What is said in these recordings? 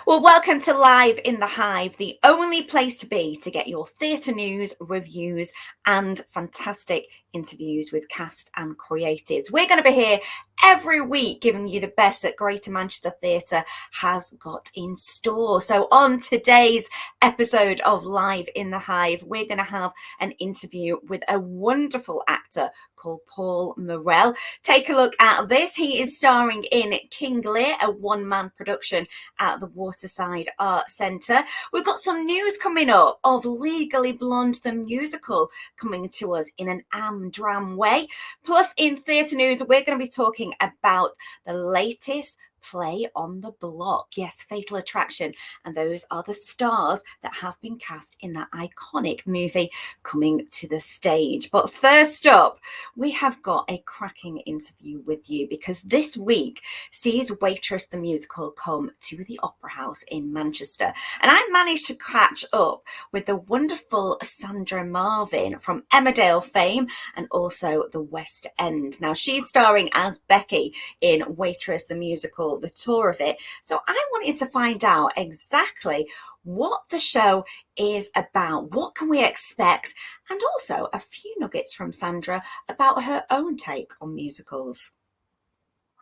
Well, welcome to Live in the Hive, the only place to be to get your theatre news, reviews, and fantastic interviews with cast and creatives. We're going to be here every week giving you the best that Greater Manchester Theatre has got in store. So on today's episode of Live in the Hive, we're going to have an interview with a wonderful actor called Paul Morel. Take a look at this. He is starring in King Lear, a one-man production at the Waterside Arts Centre. We've got some news coming up of Legally Blonde the musical coming to us in an am-dram way. Plus, in theatre news, we're going to be talking about the latest play on the block. Yes, Fatal Attraction. And those are the stars that have been cast in that iconic movie coming to the stage. But first up, we have got a cracking interview with you because this week sees Waitress the musical come to the Opera House in Manchester. And I managed to catch up with the wonderful Sandra Marvin from Emmerdale fame and also the West End. Now, she's starring as Becky in Waitress the musical, the tour of it. So I wanted to find out exactly what the show is about, what can we expect, and also a few nuggets from Sandra about her own take on musicals.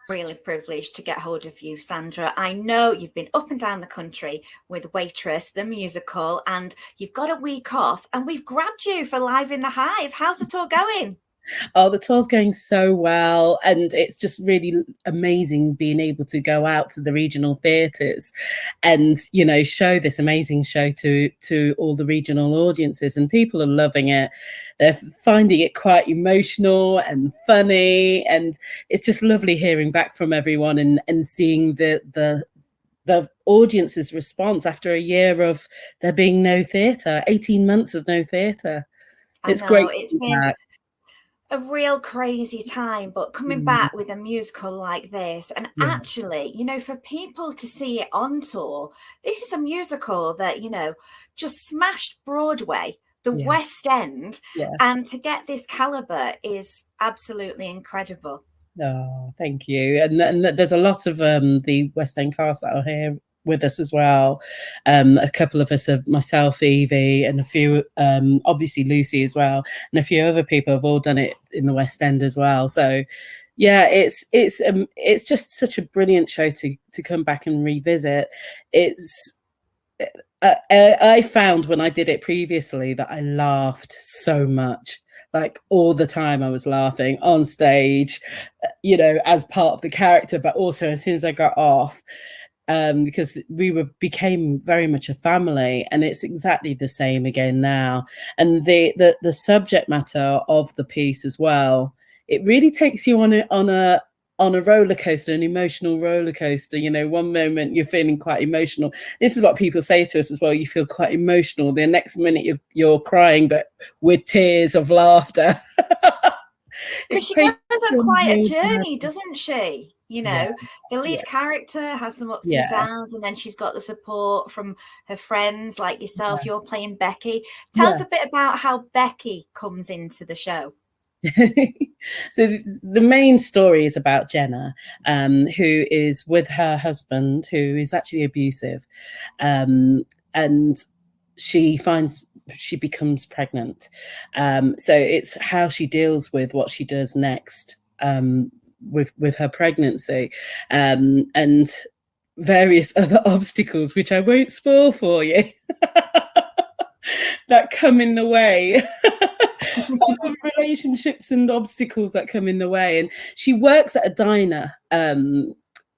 Really privileged to get hold of you, Sandra. I know you've been up and down the country with Waitress, the musical, and you've got a week off, and we've grabbed you for Live in the Hive. How's the tour going? Oh, the tour's going so well, and it's just really amazing being able to go out to the regional theatres and, you know, show this amazing show to all the regional audiences, and people are loving it. They're finding it quite emotional and funny, and it's just lovely hearing back from everyone and seeing the audience's response after a year of there being no theatre, 18 months of no theatre. It's great. It's been a real crazy time, but coming back with a musical like this, and actually, you know, for people to see it on tour, this is a musical that, you know, just smashed Broadway, the West End, and to get this caliber is absolutely incredible. Oh, thank you. And there's a lot of the West End cast that are here with us as well. A couple of us, myself, Evie, and a few, obviously Lucy as well, and a few other people have all done it in the West End as well. So yeah, it's just such a brilliant show to come back and revisit. It's I found when I did it previously that I laughed so much. Like all the time I was laughing on stage, you know, as part of the character, but also as soon as I got off, because we became very much a family, and it's exactly the same again now. And the subject matter of the piece as well, it really takes you on a roller coaster, an emotional roller coaster. You know, one moment you're feeling quite emotional. This is what people say to us as well. You feel quite emotional. The next minute you're crying, but with tears of laughter. Because she goes on quite a journey, doesn't she? You know, the lead character has some ups and downs, and then she's got the support from her friends like yourself. You're playing Becky. Tell us a bit about how Becky comes into the show. So the main story is about Jenna, who is with her husband, who is actually abusive, and she becomes pregnant. So it's how she deals with what she does next with her pregnancy, and various other obstacles, which I won't spoil for you, that come in the way. Relationships and obstacles that come in the way. And she works at a diner,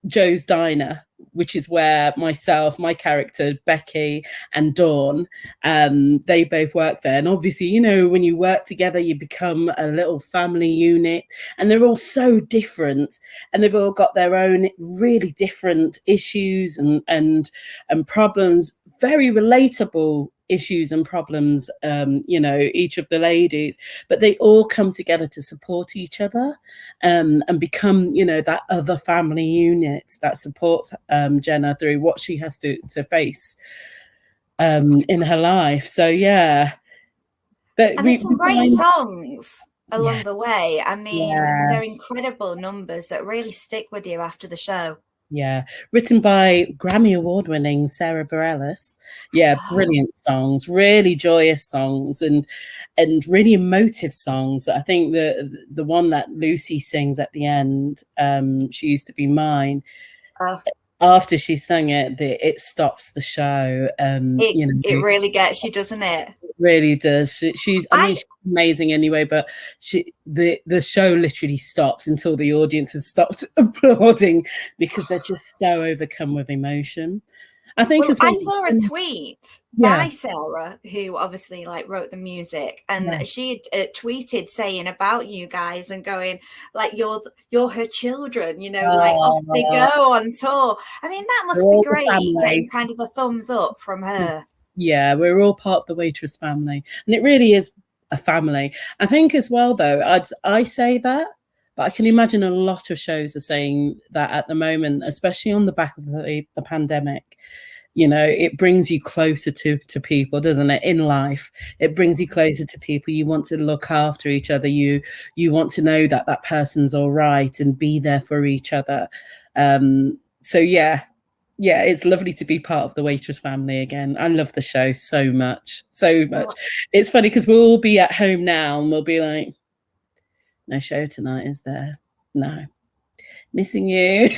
Joe's Diner, which is where myself, my character Becky, and Dawn, they both work there. And obviously, you know, when you work together, you become a little family unit, and they're all so different, and they've all got their own really different issues and problems, very relatable issues and problems, you know, each of the ladies, but they all come together to support each other, and become, you know, that other family unit that supports Jenna through what she has to face in her life. So yeah, but and there's some great songs along the way. I mean, they're incredible numbers that really stick with you after the show. Yeah, written by Grammy Award-winning Sarah Bareilles. Yeah, brilliant songs, really joyous songs, and really emotive songs. I think the one that Lucy sings at the end, "She Used to Be Mine." Oh, After she sang it, it stops the show. You know, it really gets you, doesn't it? it really does. She's, I mean, she's amazing anyway, but the show literally stops until the audience has stopped applauding because they're just so overcome with emotion. I think Well, as I well. saw a tweet Yeah, by Sarah, who obviously like wrote the music, and yeah. she had tweeted saying about you guys and going like you're her children, you know, like off they Oh, go on tour. I mean, that we're must be all the great, getting family. kind of a thumbs up from her. Yeah, we're all part of the Waitress family, and it really is a family. I think as well, though, I say that, but I can imagine a lot of shows are saying that at the moment, especially on the back of the pandemic. You know, it brings you closer to people, doesn't it? In life, it brings you closer to people. You want to look after each other. You want to know that that person's all right and be there for each other. So yeah, it's lovely to be part of the Waitress family again. I love the show so much, so much. It's funny because we'll all be at home now and we'll be like, no show tonight, is there? No, missing you.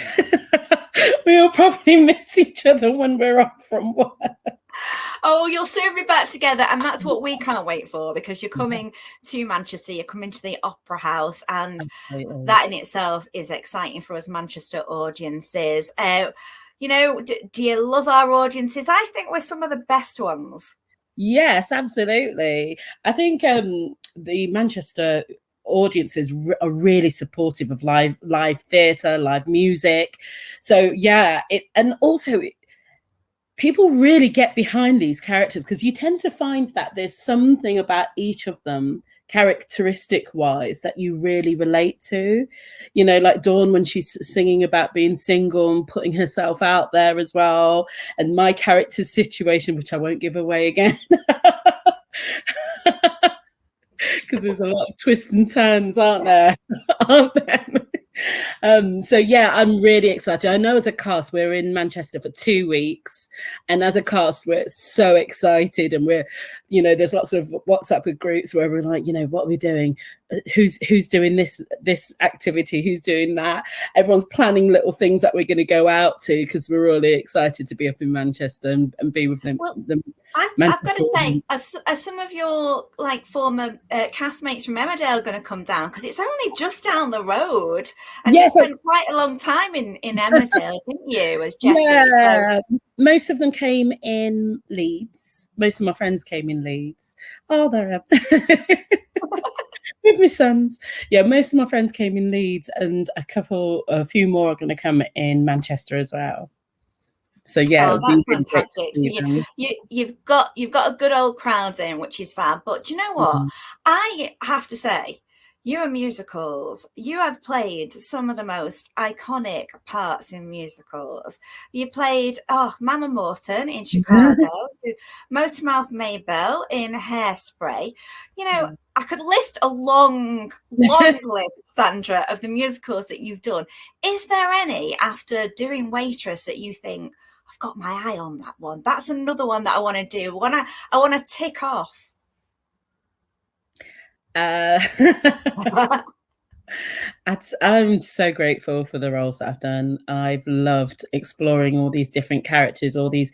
We'll probably miss each other when we're off from work. Oh, you'll soon be back together, and that's what we can't wait for, because you're coming to Manchester, you're coming to the Opera House, and that in itself is exciting for us Manchester audiences. You know, do you love our audiences? I think we're some of the best ones. Yes, absolutely. I think the Manchester audiences are really supportive of live theatre, live music. So yeah, and also people really get behind these characters because you tend to find that there's something about each of them characteristic wise that you really relate to, you know, like Dawn when she's singing about being single and putting herself out there as well, and my character's situation, which I won't give away again because there's a lot of twists and turns, aren't there? Aren't there? So yeah, I'm really excited. I know as a cast we're in Manchester for 2 weeks, and as a cast we're so excited, and we're, you know, there's lots of WhatsApp groups where we're like, you know, what are we doing, who's doing this activity, who's doing that. Everyone's planning little things that we're going to go out to because we're really excited to be up in Manchester and be with them. Well, I've got to say, are some of your like former castmates from Emmerdale going to come down? Because it's only just down the road, and yes, you spent quite a long time in Emmerdale, didn't you, as Jessie? yeah, so. Most of them came in Leeds. Most of my friends came in Leeds. Oh, they're with my sons. Yeah, most of my friends came in Leeds, and a few more are going to come in Manchester as well. So yeah, that's fantastic. So you've got a good old crowd in, which is fab. But do you know what? I have to say, your musicals, you have played some of the most iconic parts in musicals. You played Mama Morton in Chicago, Motormouth Maybelle in Hairspray. You know, I could list a long list, Sandra, of the musicals that you've done. Is there any after doing Waitress that you think, I've got my eye on that one? That's another one that I want to do. I want to tick off. I'm so grateful for the roles that I've done. I've loved exploring all these different characters, all these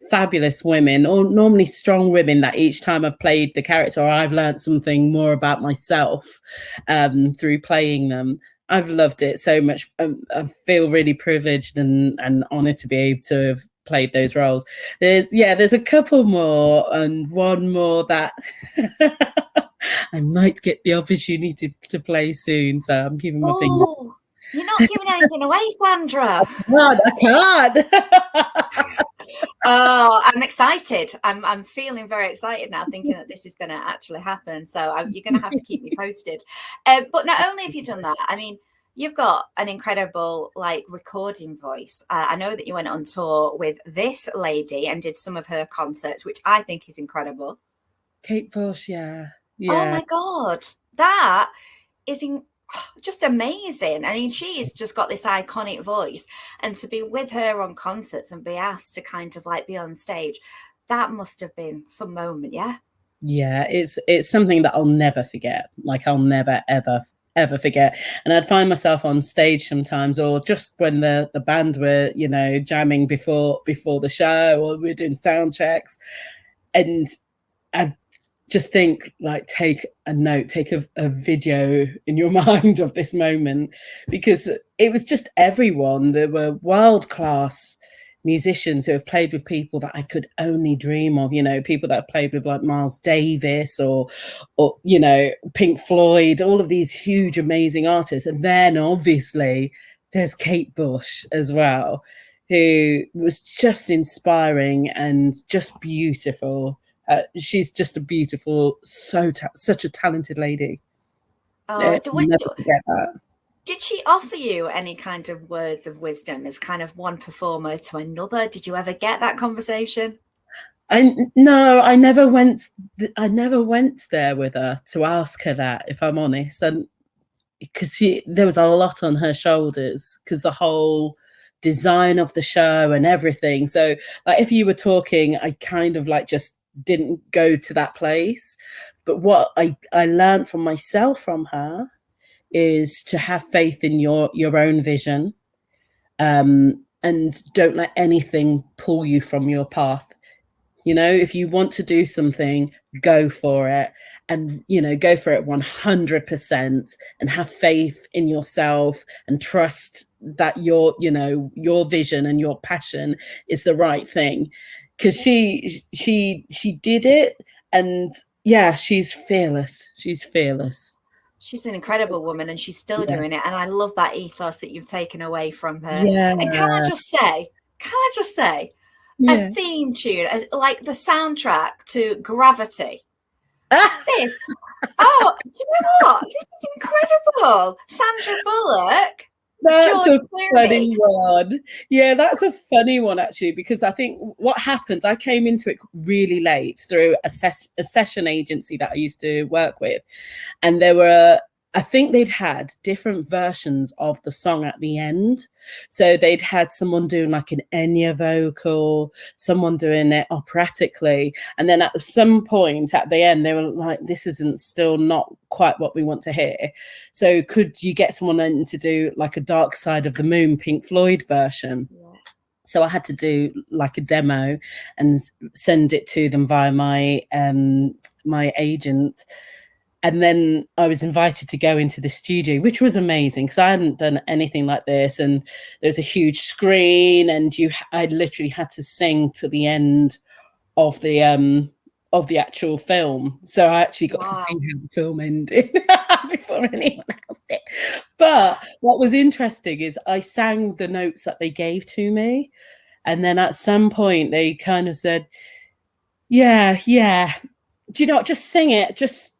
fabulous women, or normally strong women, that each time I've played the character, or I've learned something more about myself through playing them. I've loved it so much. I feel really privileged and honoured to be able to have played those roles. There's a couple more, and one more that I might get the opportunity to play soon. So I'm keeping my fingers. You're not giving anything away, Sandra. I can't. Oh, I'm excited. I'm feeling very excited now, thinking that this is going to actually happen. So you're going to have to keep me posted. But not only have you done that, I mean, you've got an incredible like recording voice. I know that you went on tour with this lady and did some of her concerts, which I think is incredible. Kate Bush, yeah. Oh my God, that is just amazing. I mean, she's just got this iconic voice, and to be with her on concerts and be asked to kind of like be on stage, that must have been some moment, yeah. Yeah, it's something that I'll never forget. Like I'll never ever forget. And I'd find myself on stage sometimes, or just when the band were, you know, jamming before the show, or we are doing sound checks, and I'd just think, like, take a note, take a video in your mind of this moment, because it was just everyone. There were world class musicians who have played with people that I could only dream of, you know, people that have played with like Miles Davis or you know, Pink Floyd, all of these huge amazing artists. And then obviously there's Kate Bush as well, who was just inspiring and just beautiful. She's just a beautiful, such a talented lady. Oh, Never forget that. did she offer you any kind of words of wisdom as kind of one performer to another? Did you ever get that conversation? No, I never went. I never went there with her to ask her that, if I'm honest, and because there was a lot on her shoulders, because the whole design of the show and everything. So, like, if you were talking, I kind of like just didn't go to that place. But what I learned from myself from her is to have faith in your own vision, and don't let anything pull you from your path. You know, if you want to do something, go for it, and, you know, go for it 100%, and have faith in yourself and trust that your, you know, your vision and your passion is the right thing. Because she did it, and yeah, she's fearless. She's fearless. She's an incredible woman, and she's still Yeah. doing it. And I love that ethos that you've taken away from her. Yeah. And can I just say, a Yeah. theme tune, like the soundtrack to Gravity. This, oh, do you know what? This is incredible. Sandra Bullock. That's George a Clooney. funny one. Yeah, that's a funny one, actually, because I think what happened, I came into it really late through a session agency that I used to work with. And there were, I think they'd had different versions of the song at the end. So they'd had someone doing like an Enya vocal, someone doing it operatically. And then at some point at the end, they were like, this isn't still not quite what we want to hear. So could you get someone in to do like a Dark Side of the Moon Pink Floyd version? Yeah. So I had to do like a demo and send it to them via my my agent. And then I was invited to go into the studio, which was amazing because I hadn't done anything like this. And there's a huge screen, and I literally had to sing to the end of the actual film. So I actually got to see how the film ended before anyone else did. But what was interesting is I sang the notes that they gave to me. And then at some point they kind of said, yeah, do you know what? Just sing it. Just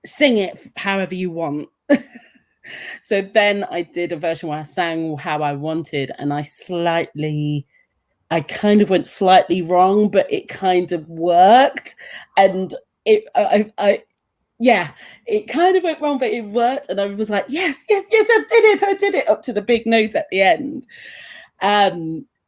sing it however you want. So then I did a version where I sang how I wanted, and I kind of went slightly wrong, but it kind of worked. And it kind of went wrong, but it worked. And I was like, yes, I did it up to the big note at the end.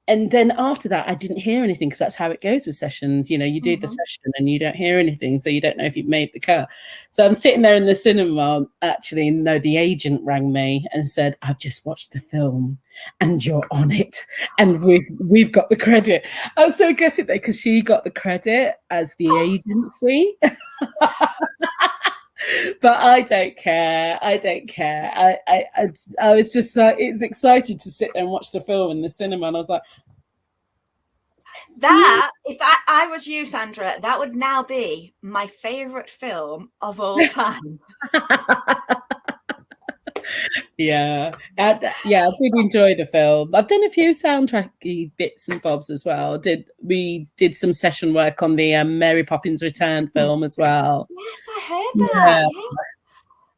And then after that, I didn't hear anything, because that's how it goes with sessions. You know, you do the session and you don't hear anything, so you don't know if you've made the cut. So I'm sitting there in the cinema, actually, no, the agent rang me and said, I've just watched the film and you're on it, and we've got the credit. I was so gutted there, because she got the credit as the agency. But I don't care. I was just it's excited to sit there and watch the film in the cinema, and I was like, that if I was you, Sandra, that would now be my favorite film of all time. Yeah, I did enjoy the film. I've done a few soundtracky bits and bobs as well. We did some session work on the Mary Poppins Return film as well. Yes, I heard that. Yeah.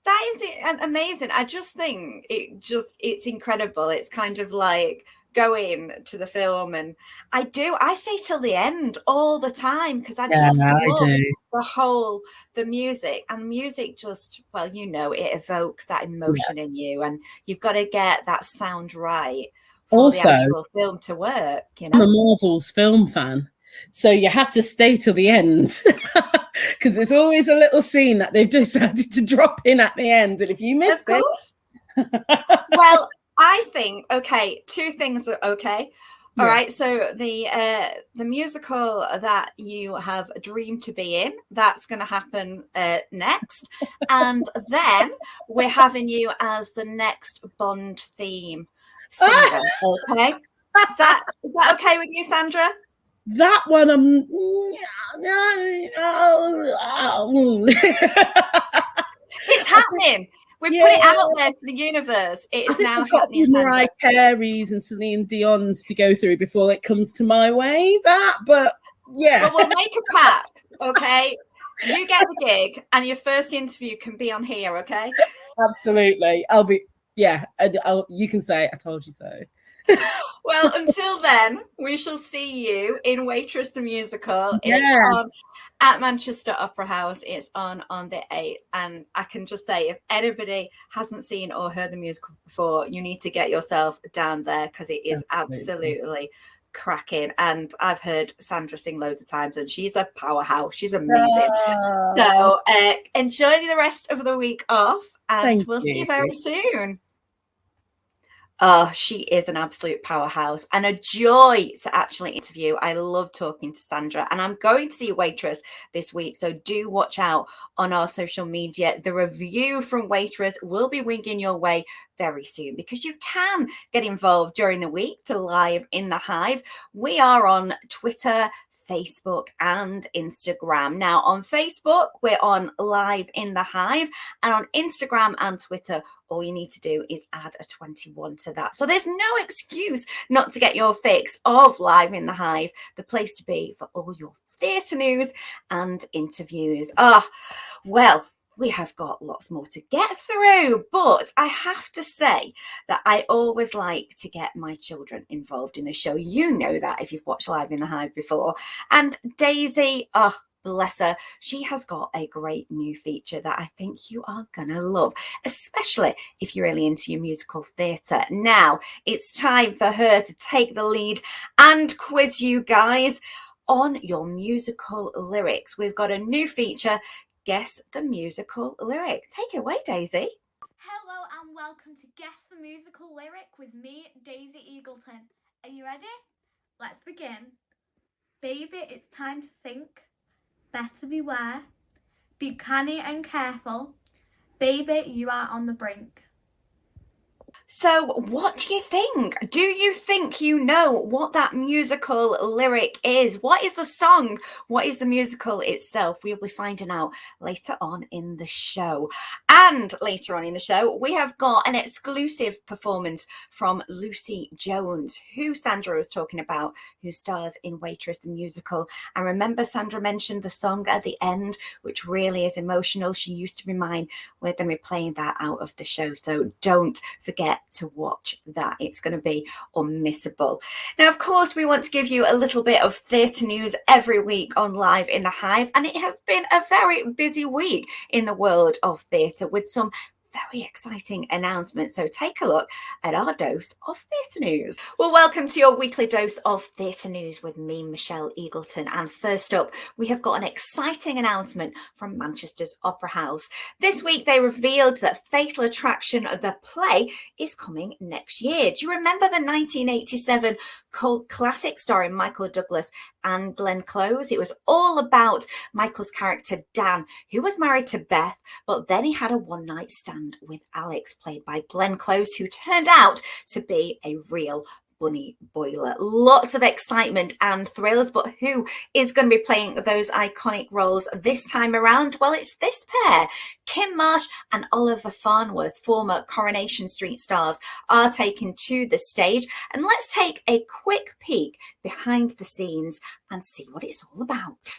That is amazing. I just think it's incredible. It's kind of like going to the film, and I say till the end all the time, because I Yeah, just I love do. the music, and music just, well, you know, it evokes that Yeah. emotion in you, and you've got to get that sound right for the Also, actual film to work, you I'm a know. Marvel's film fan, so you have to stay till the end because there's always a little scene that they've decided to drop in at the end, and if you miss Of course. Well, I think, okay, two things are okay. All right, so the musical that you have dreamed to be in, that's going to happen next, and then we're having you as the next Bond theme singer. Okay, is that okay with you, Sandra? That one, It's happening. We put it out there to the universe. It is now happening, Sandra. Mariah Carey's and Celine Dion's to go through before it comes to my way. But yeah. Well, we'll make a pact, okay? You get the gig, and your first interview can be on here, okay? Absolutely. I'll be, yeah. You can say, I told you so. Well, until then, we shall see you in Waitress the Musical. Yes. It's on at Manchester Opera House. It's on the 8th. And I can just say, if anybody hasn't seen or heard the musical before, you need to get yourself down there, because it is absolutely cracking. And I've heard Sandra sing loads of times, and she's a powerhouse. She's amazing. So enjoy the rest of the week off, and we'll see you very soon. Oh, she is an absolute powerhouse and a joy to actually interview. I love talking to Sandra, and I'm going to see Waitress this week, so do watch out on our social media. The review from Waitress will be winging your way very soon, because you can get involved during the week to Live in the Hive. We are on Twitter, Facebook and Instagram. Now on Facebook, we're on Live in the Hive, and on Instagram and Twitter, all you need to do is add a 21 to that. So there's no excuse not to get your fix of Live in the Hive, the place to be for all your theatre news and interviews. Well, we have got lots more to get through, but I have to say that I always like to get my children involved in the show. You know that if you've watched Live in the Hive before. And Daisy, bless her, she has got a great new feature that I think you are gonna love, especially if you're really into your musical theatre. Now, it's time for her to take the lead and quiz you guys on your musical lyrics. We've got a new feature, Guess the Musical Lyric. Take it away, Daisy. Hello and welcome to Guess the Musical Lyric with me, Daisy Eagleton. Are you ready? Let's begin. Baby, it's time to think. Better beware. Be canny and careful. Baby, you are on the brink. So what do you think? Do you think you know what that musical lyric is? What is the song? What is the musical itself? We'll be finding out later on in the show. And later on in the show, we have got an exclusive performance from Lucy Jones, who Sandra was talking about, who stars in Waitress the Musical. And remember, Sandra mentioned the song at the end, which really is emotional. She used to be mine. We're going to be playing that out of the show, so don't forget to watch that. It's going to be unmissable. Now, of course, we want to give you a little bit of theatre news every week on Live in the Hive, and it has been a very busy week in the world of theatre with some very exciting announcement. So take a look at our dose of theatre news. Well, welcome to your weekly dose of theatre news with me, Michelle Eagleton. And first up, we have got an exciting announcement from Manchester's Opera House. This week, they revealed that Fatal Attraction, the play, is coming next year. Do you remember the 1987 cult classic starring Michael Douglas and Glenn Close? It was all about Michael's character, Dan, who was married to Beth, but then he had a one-night stand with Alex, played by Glenn Close, who turned out to be a real bunny boiler. Lots of excitement and thrills, but who is going to be playing those iconic roles this time around? Well, it's this pair. Kim Marsh and Oliver Farnworth, former Coronation Street stars, are taken to the stage. And let's take a quick peek behind the scenes and see what it's all about.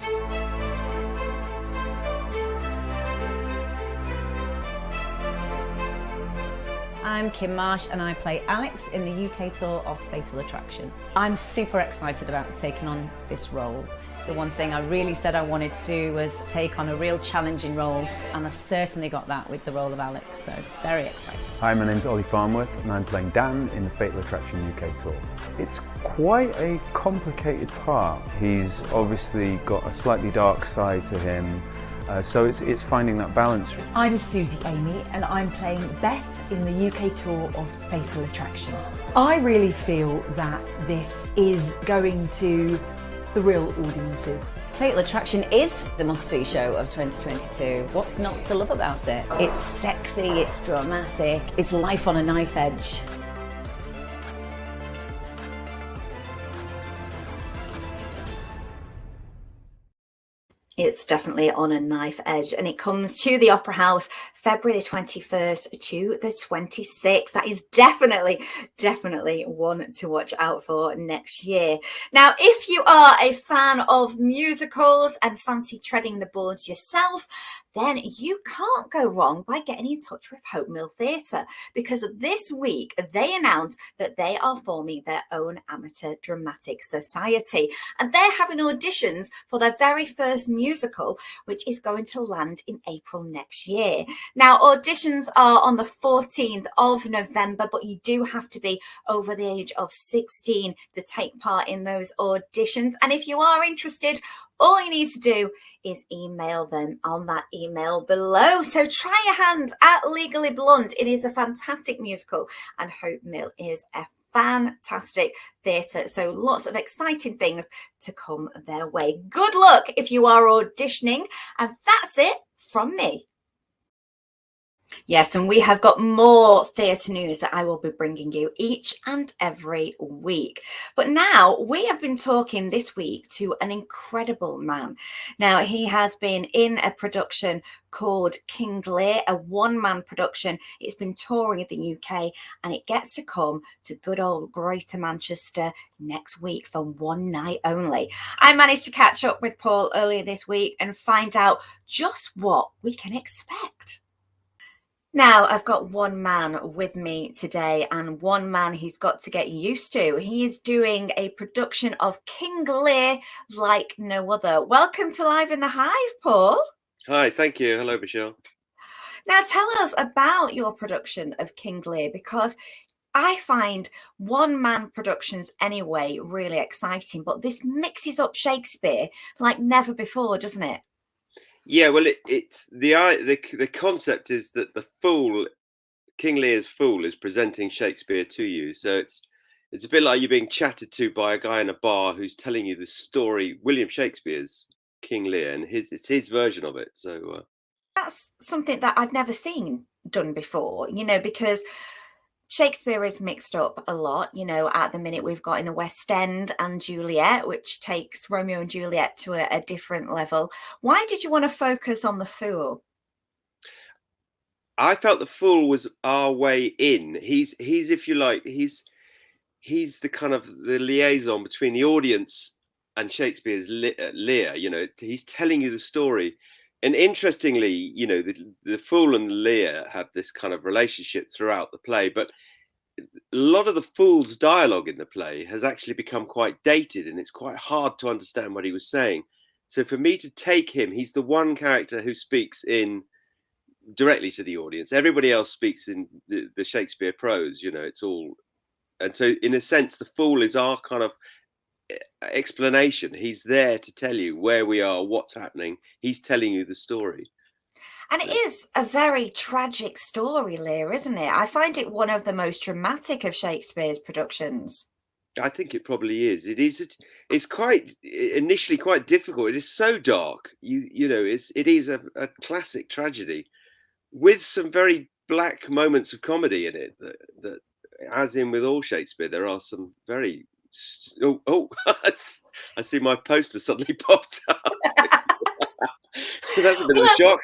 I'm Kim Marsh and I play Alex in the UK tour of Fatal Attraction. I'm super excited about taking on this role. The one thing I really said I wanted to do was take on a real challenging role, and I've certainly got that with the role of Alex, so very excited. Hi, my name's Ollie Farnworth and I'm playing Dan in the Fatal Attraction UK tour. It's quite a complicated part. He's obviously got a slightly dark side to him, so it's finding that balance. I'm Susie Amy and I'm playing Beth in the UK tour of Fatal Attraction. I really feel that this is going to the real audiences. Fatal Attraction is the must-see show of 2022. What's not to love about it? It's sexy, it's dramatic, it's life on a knife edge. It's definitely on a knife edge, and it comes to the Opera House February the 21st to the 26th. That is definitely one to watch out for next year. Now, if you are a fan of musicals and fancy treading the boards yourself, then you can't go wrong by getting in touch with Hope Mill Theatre, because this week they announced that they are forming their own amateur dramatic society, and they're having auditions for their very first musical, which is going to land in April next year. Now, auditions are on the 14th of November, but you do have to be over the age of 16 to take part in those auditions. And if you are interested, all you need to do is email them on that email below. So try your hand at Legally Blonde. It is a fantastic musical, and Hope Mill is a fantastic theatre. So lots of exciting things to come their way. Good luck if you are auditioning. And that's it from me. Yes, and we have got more theatre news that I will be bringing you each and every week. But now we have been talking this week to an incredible man. Now, he has been in a production called King Lear, a one-man production. It's been touring the UK, and it gets to come to good old Greater Manchester next week for one night only. I managed to catch up with Paul earlier this week and find out just what we can expect. Now, I've got one man with me today, and one man he's got to get used to. He is doing a production of King Lear like no other. Welcome to Live in the Hive, Paul. Hi, thank you. Hello, Michelle. Now, tell us about your production of King Lear, because I find one-man productions anyway really exciting, but this mixes up Shakespeare like never before, doesn't it? Yeah, well, it's the concept is that the fool, King Lear's fool, is presenting Shakespeare to you. So it's a bit like you're being chatted to by a guy in a bar who's telling you the story, William Shakespeare's King Lear, and it's his version of it. So that's something that I've never seen done before, because Shakespeare is mixed up a lot. At the minute we've got in the West End and Juliet, which takes Romeo and Juliet to a different level. Why did you want to focus on the fool? I felt the fool was our way in. He's if you like, he's the kind of the liaison between the audience and Shakespeare's Lear. He's telling you the story. And interestingly, the fool and Lear have this kind of relationship throughout the play, but a lot of the fool's dialogue in the play has actually become quite dated, and it's quite hard to understand what he was saying. So for me to take him, he's the one character who speaks in directly to the audience. Everybody else speaks in the Shakespeare prose, it's all. And so in a sense, the fool is our kind of explanation. He's there to tell you where we are, what's happening. He's telling you the story. And it is a very tragic story, Lear, isn't it? I find it one of the most dramatic of Shakespeare's productions. I think it probably is. It's quite initially quite difficult. It is so dark. It is a classic tragedy with some very black moments of comedy in it that as in with all Shakespeare, there are some very I see my poster suddenly popped up. That's a bit of a shock.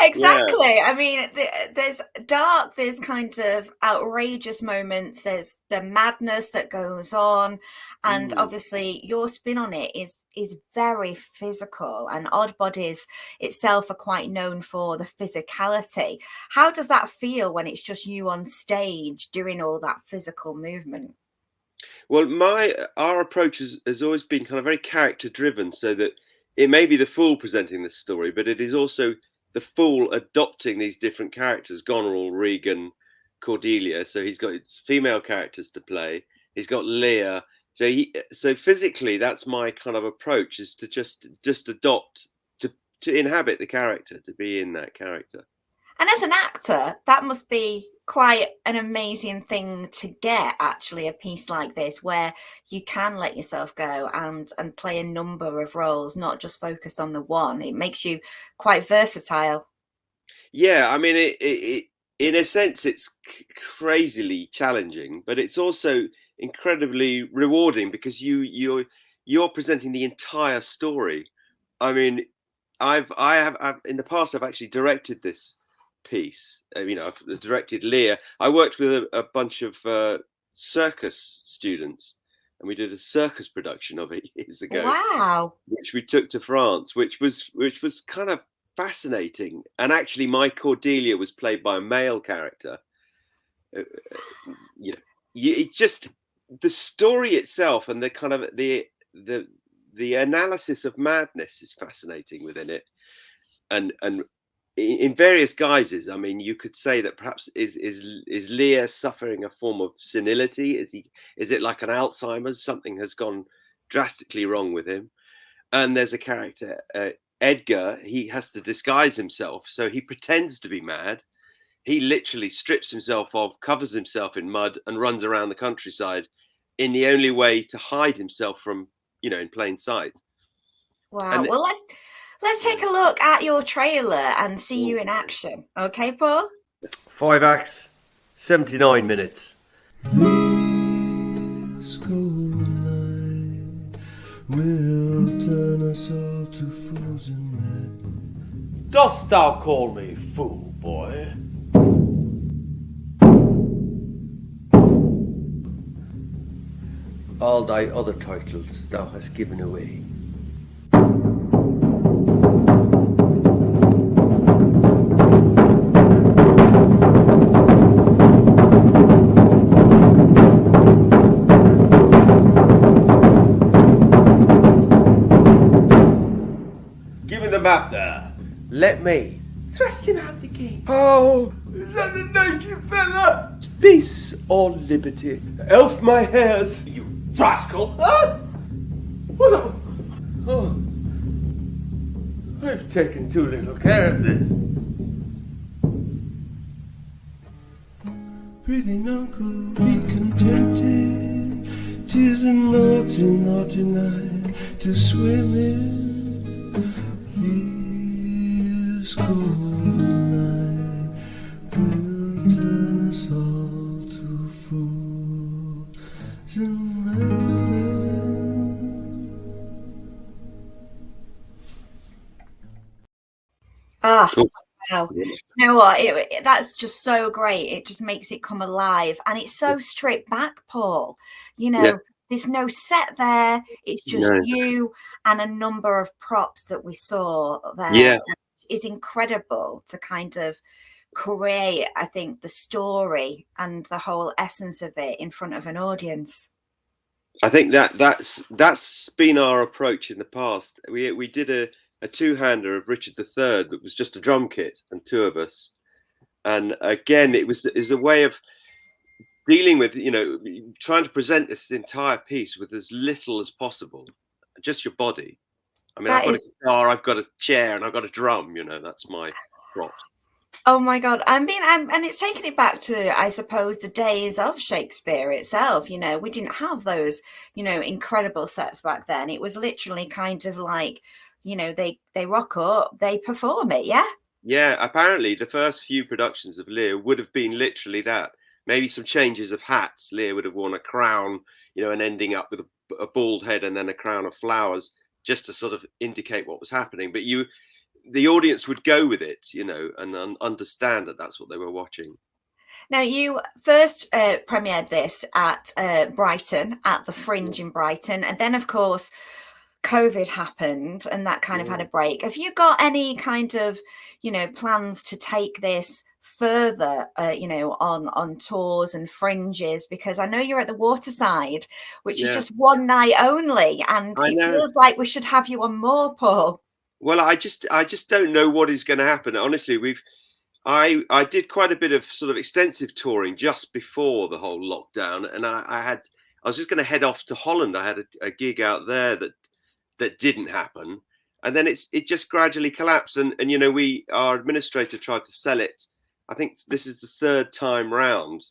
Exactly. I mean, there's dark, there's kind of outrageous moments, there's the madness that goes on, and obviously your spin on it is very physical, and Oddbodies itself are quite known for the physicality. How does that feel when it's just you on stage doing all that physical movement? Well, our approach has always been kind of very character driven, so that it may be the fool presenting the story, but it is also the fool adopting these different characters: Goneril, Regan, Cordelia. So he's got female characters to play. He's got Lear. So physically, that's my kind of approach, is to just adopt, to inhabit the character, to be in that character. And as an actor, that must be quite an amazing thing to get, actually, a piece like this where you can let yourself go and play a number of roles, not just focus on the one. It makes you quite versatile. Yeah, I mean, it in a sense, it's crazily challenging, but it's also incredibly rewarding, because you're presenting the entire story. I mean, I've in the past, I've actually directed this piece. I've directed Lear. I worked with a bunch of circus students, and we did a circus production of it years ago. Wow. Which we took to France, which was kind of fascinating. And actually, my Cordelia was played by a male character. It's just the story itself, and the kind of the analysis of madness is fascinating within it, and in various guises. I mean, you could say that perhaps is Lear suffering a form of senility? Is it like an Alzheimer's? Something has gone drastically wrong with him. And there's a character, Edgar. He has to disguise himself, so he pretends to be mad. He literally strips himself off, covers himself in mud, and runs around the countryside in the only way to hide himself from, in plain sight. Wow. And well, let's take a look at your trailer and see you in action. Okay, Paul? 5 acts, 79 minutes. This cold night will turn us all to fools and madmen. Dost thou call me fool, boy? All thy other titles thou hast given away. Give me the map there. Let me thrust him out the gate. Oh, is that the naked fella? Peace or liberty? Elf my hairs, you rascal! Huh? What a... Oh, I've taken too little care of this. Breathing uncle, be contented. 'Tis a naughty, naughty night to swim in. This cold night will turn us all to fools and madmen. Ah, Cool. wow. You know what? That's just so great. It just makes it come alive. And it's so stripped back, Paul. Yeah. There's no set there. It's just No. you and a number of props that we saw there. Yeah. It's incredible to kind of create, I think, the story and the whole essence of it in front of an audience. I think that's been our approach in the past. We did a two-hander of Richard III that was just a drum kit and two of us, and again it was a way of dealing with, trying to present this entire piece with as little as possible, just your body. I mean, I've got a guitar, I've got a chair, and I've got a drum. That's my prop. Oh my God. I mean, and it's taking it back to, I suppose, the days of Shakespeare itself. We didn't have those, incredible sets back then. It was literally kind of like, they rock up, they perform it. Yeah. Yeah. Apparently, the first few productions of Lear would have been literally that. Maybe some changes of hats. Lear would have worn a crown, and ending up with a bald head and then a crown of flowers, just to sort of indicate what was happening. But the audience would go with it, you know, and understand that that's what they were watching. Now, you first premiered this at Brighton, at the Fringe in Brighton, and then, of course, COVID happened and that kind of had a break. Have you got any kind of, you know, plans to take this further, you know, on tours and fringes? Because I know you're at the Waterside, which is just one night only, and I it know. feels like we should have you on more, Paul. Well, I just don't know what is going to happen. Honestly, I did quite a bit of sort of extensive touring just before the whole lockdown, and I was just going to head off to Holland. I had a gig out there that didn't happen, and then it just gradually collapsed. And you know, our administrator tried to sell it. I think this is the third time round,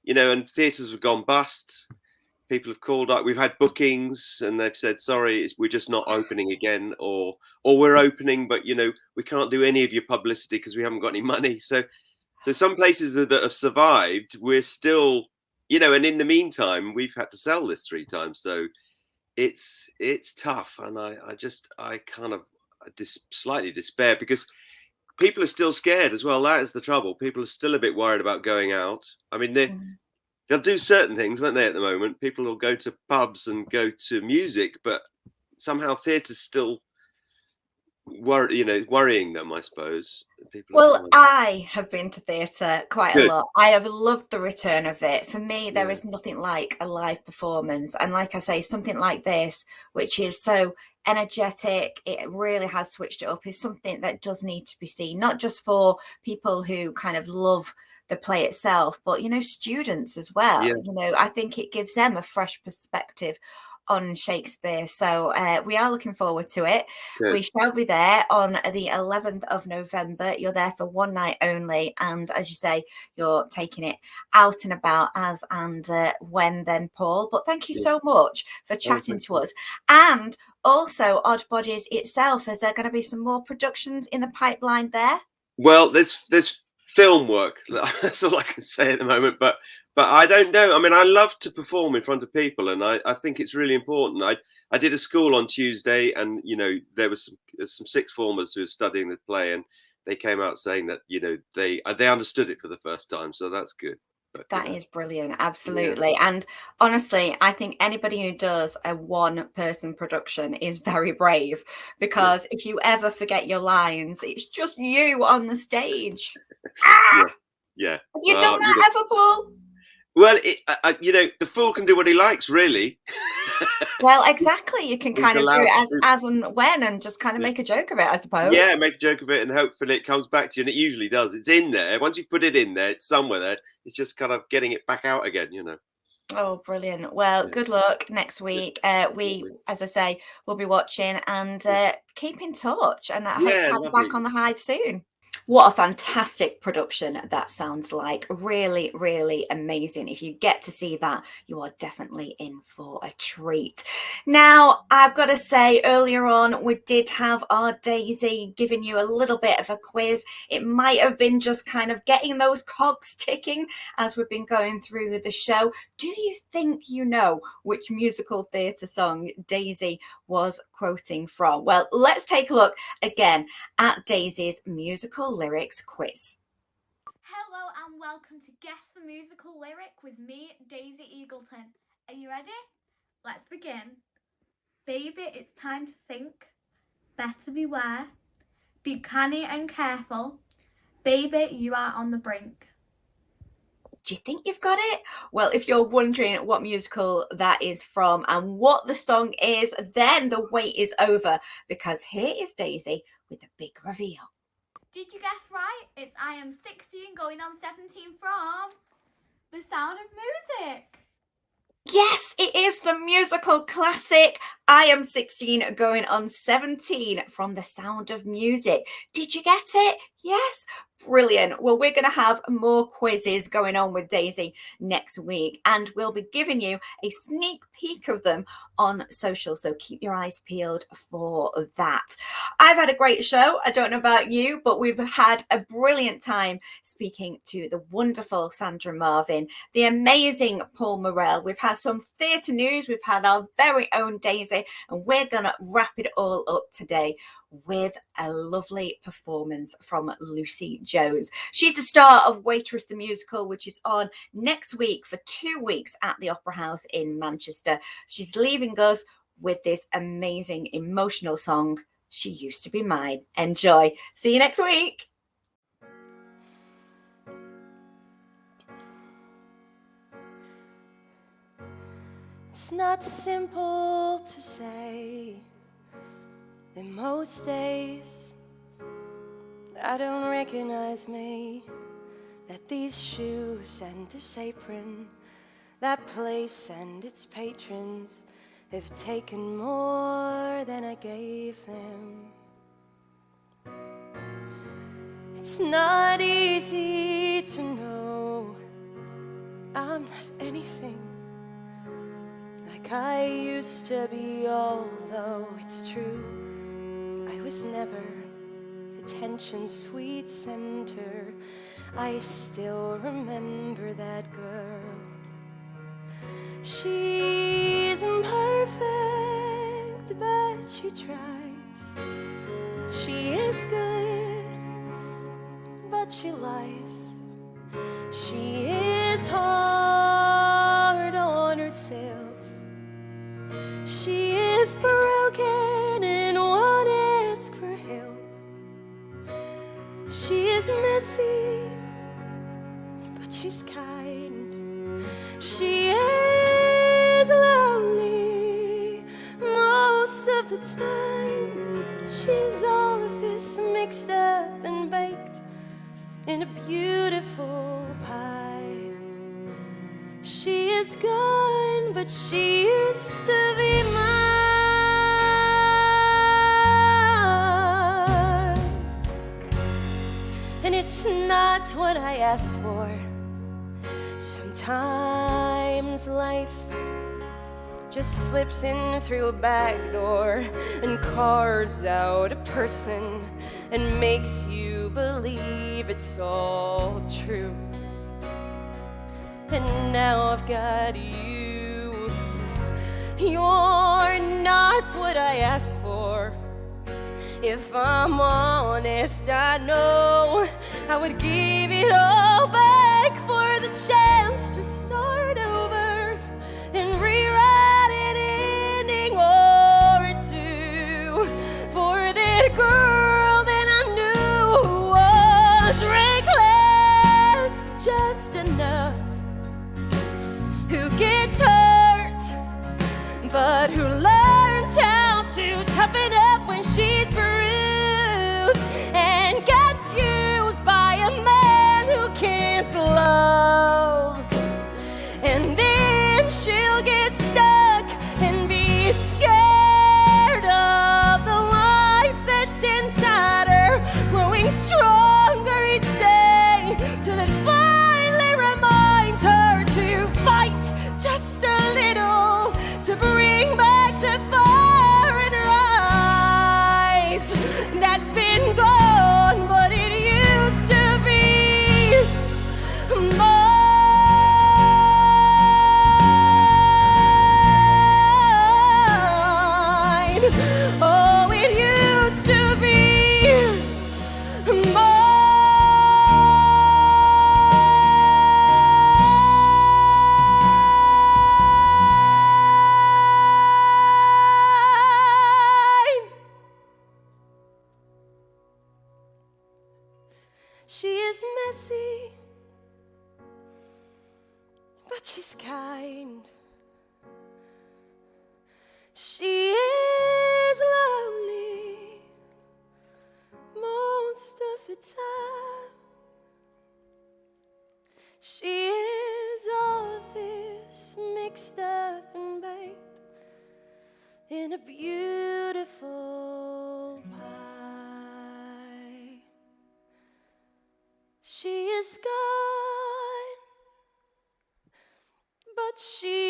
you know, and theatres have gone bust. People have called up. We've had bookings, and they've said, "Sorry, we're just not opening again," or we're opening, but you know, we can't do any of your publicity because we haven't got any money. So some places that have survived, we're still, you know, and in the meantime, we've had to sell this 3 times. So it's tough, and I kind of slightly despair because people are still scared as well. That is the trouble. People are still a bit worried about going out. I mean, they'll do certain things, won't they? At the moment, people will go to pubs and go to music, but somehow theatre's still worrying them, I suppose. Well, I have been to theatre quite a lot. I have loved the return of it. For me, there is nothing like a live performance. And like I say, something like this, which is so energetic, it really has switched it up, is something that does need to be seen, not just for people who kind of love the play itself, but, you know, students as well. You know, I think it gives them a fresh perspective on Shakespeare. So we are looking forward to it. We shall be there on the 11th of November. You're there for one night only, and as you say, you're taking it out and about as and when then, Paul. But thank you so much for chatting to us. And also Oddbodies itself, is there going to be some more productions in the pipeline there? Well, there's film work. That's all I can say at the moment, but I don't know. I mean, I love to perform in front of people, and I think it's really important. I did a school on Tuesday, and you know, there was some sixth formers who were studying the play, and they came out saying that, you know, they understood it for the first time, so that's good. But, that is brilliant, absolutely. And honestly, I think anybody who does a one-person production is very brave, because if you ever forget your lines, it's just you on the stage. Have you done that ever, Paul? Well, you know, the fool can do what he likes, really. Well, exactly. You can kind of do it as and when, and just kind of make a joke of it, I suppose. Yeah, make a joke of it, and hopefully it comes back to you, and it usually does. It's in there. Once you put it in there, it's somewhere there. It's just kind of getting it back out again, you know. Oh, brilliant. Well, good luck next week. We, as I say, will be watching, and keep in touch, and I hope to have you back on the Hive soon. What a fantastic production that sounds like. Really, really amazing. If you get to see that, you are definitely in for a treat. Now, I've got to say, earlier on, we did have our Daisy giving you a little bit of a quiz. It might have been just kind of getting those cogs ticking as we've been going through the show. Do you think you know which musical theatre song Daisy was quoting from? Well, let's take a look again at Daisy's musical lyrics quiz. Hello and welcome to Guess the Musical Lyric with me, Daisy Eagleton. Are you ready? Let's begin. Baby, it's time to think. Better beware. Be canny and careful. Baby, you are on the brink. Do you think you've got it? Well, if you're wondering what musical that is from and what the song is, then the wait is over, because here is Daisy with the big reveal. Did you guess right? It's I Am 16 going on 17 from The Sound of Music. Yes, it is the musical classic I Am 16 going on 17 from The Sound of Music. Did you get it? Yes, brilliant. Well, we're going to have more quizzes going on with Daisy next week, and we'll be giving you a sneak peek of them on social. So keep your eyes peeled for that. I've had a great show. I don't know about you, but we've had a brilliant time speaking to the wonderful Sandra Marvin, the amazing Paul Morel. We've had some theatre news. We've had our very own Daisy, and we're going to wrap it all up today with a lovely performance from Lucy Jones. She's the star of Waitress the musical, which is on next week for 2 weeks at the Opera House in Manchester. She's leaving us with this amazing emotional song, She Used to Be Mine. Enjoy. See you next week. It's not simple to say that most days I don't recognize me, that these shoes and this apron, that place and its patrons have taken more than I gave them. It's not easy to know I'm not anything like I used to be, although it's true I was never attention's sweet center. I still remember that girl. She's imperfect, but she tries. She is good, but she lies. She is hard on herself. She is broken and won't ask for help. She is messy, but she's kind. She is lonely most of the time. She's all of this mixed up and baked in a beautiful pie. She is gone, but she used to be mine. And it's not what I asked for. Sometimes life just slips in through a back door and carves out a person and makes you believe it's all true. And now I've got you. You're not what I asked for. If I'm honest, I know I would give it all back for the chance to start over and rewrite an ending or two for that girl that I knew was reckless just enough, who gets hurt but who learns how to toughen up when she's bruised and gets used by a man who can't love. And then she'll get stuck and be scared of the life that's inside her, growing stronger each day till it finally reminds her to fight just a little to bring back the fire in her eyes that's been gone, but it used to be mine. Oh, it used to be mine. She is messy, but she's kind. She is lonely most of the time. She is all of this mixed up and baked in a beautiful pie. is gone, but she